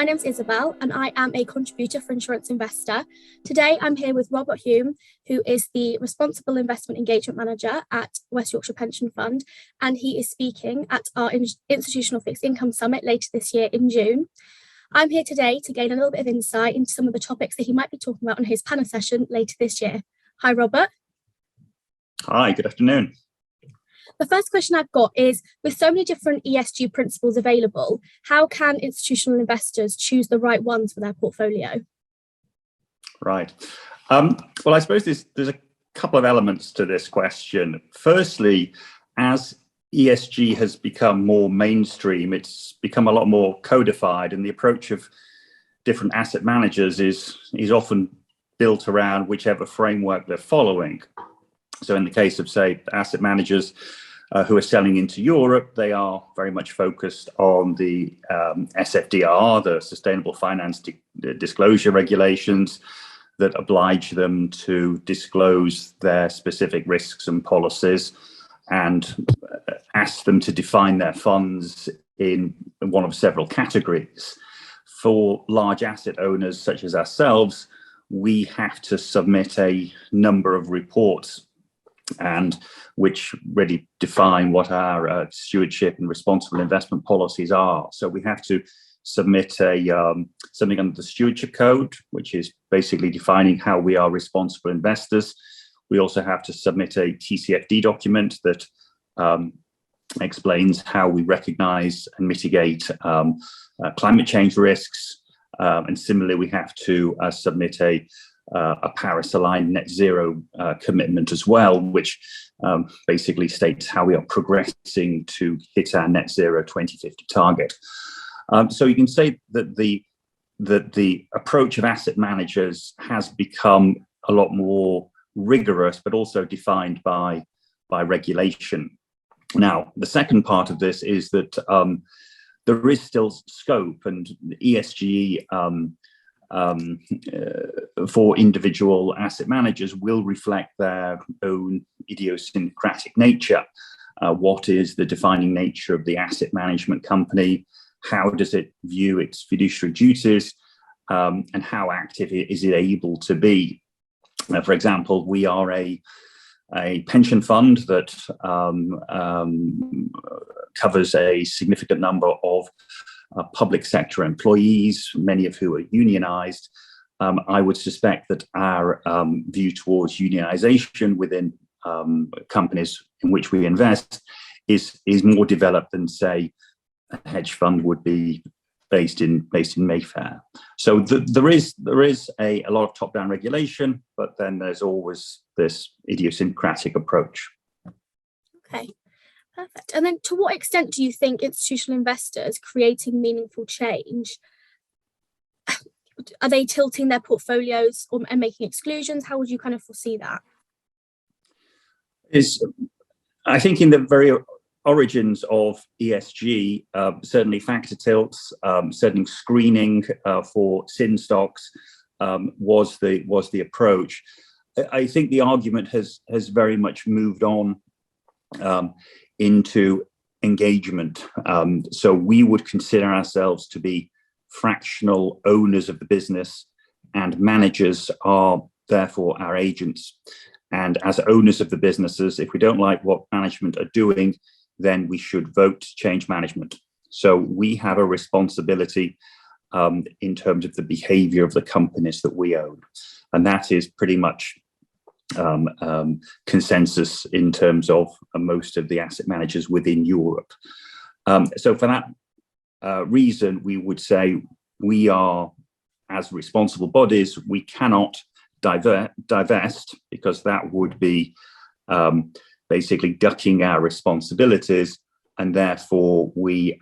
my name's Isabel and I am a contributor for Insurance Investor. Today I'm here with Robert Hulme, who is the Responsible Investment Engagement Manager at West Yorkshire Pension Fund, and he is speaking at our Institutional Fixed Income Summit later this year in June. I'm here today to gain a little bit of insight into some of the topics that he might be talking about on his panel session later this year. Hi, Robert. Hi, good afternoon. The first question I've got is, with so many different ESG principles available, how can institutional investors choose the right ones for their portfolio? Right. Well, I suppose there's a couple of elements to this question. Firstly, as ESG has become more mainstream, it's become a lot more codified, and the approach of different asset managers is often built around whichever framework they're following. So in the case of, say, asset managers who are selling into Europe, they are very much focused on the SFDR, the Sustainable Finance Disclosure Regulations that oblige them to disclose their specific risks and policies and ask them to define their funds in one of several categories. For large asset owners such as ourselves, we have to submit a number of reports and which really define what our stewardship and responsible investment policies are. So we have to submit something under the Stewardship Code, which is basically defining how we are responsible investors. We also have to submit a TCFD document that explains how we recognize and mitigate climate change risks. And similarly, we have to submit a Paris-aligned net zero commitment as well, which basically states how we are progressing to hit our net zero 2050 target. So you can say that the approach of asset managers has become a lot more rigorous, but also defined by regulation. Now, the second part of this is that there is still scope, and ESG for individual asset managers will reflect their own idiosyncratic nature. What is the defining nature of the asset management company? How does it view its fiduciary duties? And how active is it able to be? For example, we are a pension fund that covers a significant number of public sector employees, many of who are unionized. I would suspect that our view towards unionization within companies in which we invest is more developed than, say, a hedge fund would be based in Mayfair. So there is a lot of top-down regulation, but then there's always this idiosyncratic approach. Okay. Perfect. And then to what extent do you think institutional investors creating meaningful change, are they tilting their portfolios and making exclusions? How would you kind of foresee that? I think in the very origins of ESG, certainly factor tilts, certainly screening for sin stocks was the approach. I think the argument has very much moved on into engagement. So we would consider ourselves to be fractional owners of the business, and managers are therefore our agents. And as owners of the businesses, if we don't like what management are doing, then we should vote to change management. So we have a responsibility in terms of the behavior of the companies that we own. And that is pretty much consensus in terms of most of the asset managers within Europe. So for that reason, we would say we are, as responsible bodies, we cannot divest, because that would be basically ducking our responsibilities, and therefore we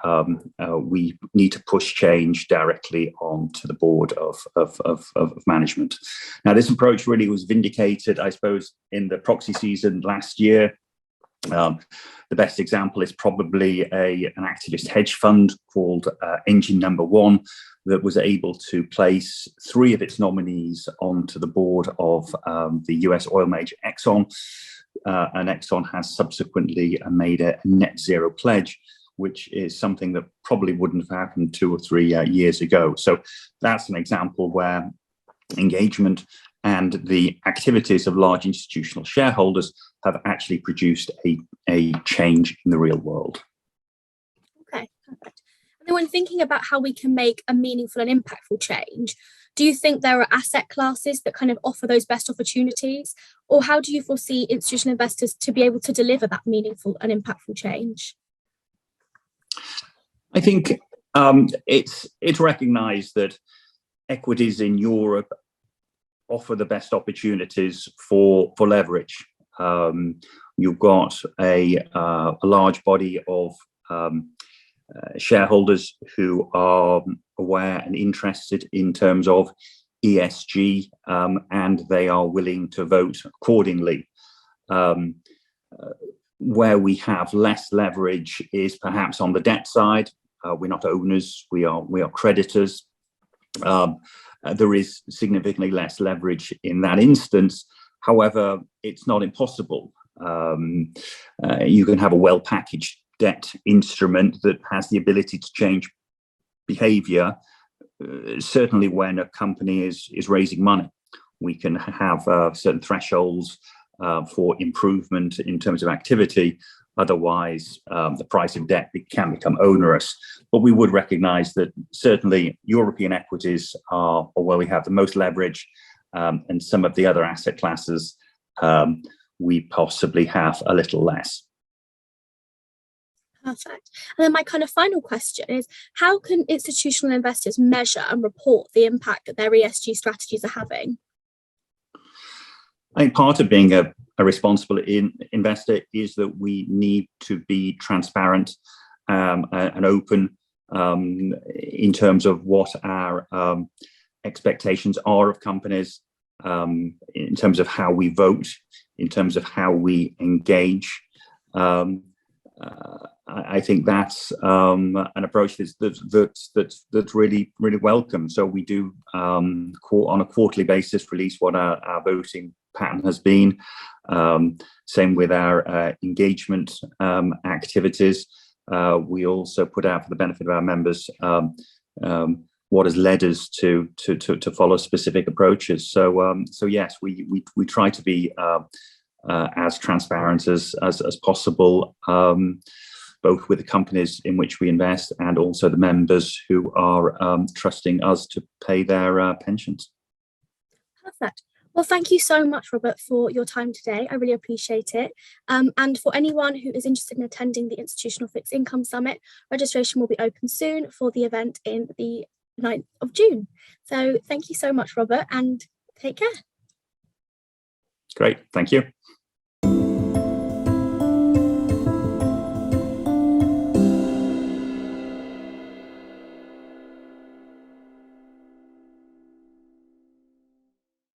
need to push change directly onto the board of management. Now, this approach really was vindicated, I suppose, in the proxy season last year. The best example is probably an activist hedge fund called Engine Number One that was able to place 3 of its nominees onto the board of the US oil major Exxon. And Exxon has subsequently made a net zero pledge, which is something that probably wouldn't have happened 2 or 3 years ago. So that's an example where engagement and the activities of large institutional shareholders have actually produced a change in the real world. Okay, perfect. And then when thinking about how we can make a meaningful and impactful change, do you think there are asset classes that kind of offer those best opportunities? Or how do you foresee institutional investors to be able to deliver that meaningful and impactful change? I think it's recognised that equities in Europe offer the best opportunities for leverage. You've got a large body of shareholders who are aware and interested in terms of ESG, and they are willing to vote accordingly. Where we have less leverage is perhaps on the debt side. We're not owners, we are creditors. There is significantly less leverage in that instance. However, it's not impossible. You can have a well-packaged debt instrument that has the ability to change behavior, certainly when a company is raising money. We can have certain thresholds for improvement in terms of activity. Otherwise, the price of debt can become onerous. But we would recognise that certainly European equities are where we have the most leverage, and some of the other asset classes we possibly have a little less. Perfect. And then my kind of final question is, how can institutional investors measure and report the impact that their ESG strategies are having? I think part of being a responsible investor is that we need to be transparent and open in terms of what our expectations are of companies, in terms of how we vote, in terms of how we engage. I think that's an approach that's really welcome. So we do on a quarterly basis release what our voting pattern has been. Same with our engagement activities. We also put out, for the benefit of our members, what has led us to follow specific approaches. So yes, we try to be as transparent as possible, both with the companies in which we invest and also the members who are trusting us to pay their pensions. Perfect. Well, thank you so much, Robert, for your time today. I really appreciate it. And for anyone who is interested in attending the Institutional Fixed Income Summit, registration will be open soon for the event in the 9th of June. So thank you so much, Robert, and take care. Great. Thank you.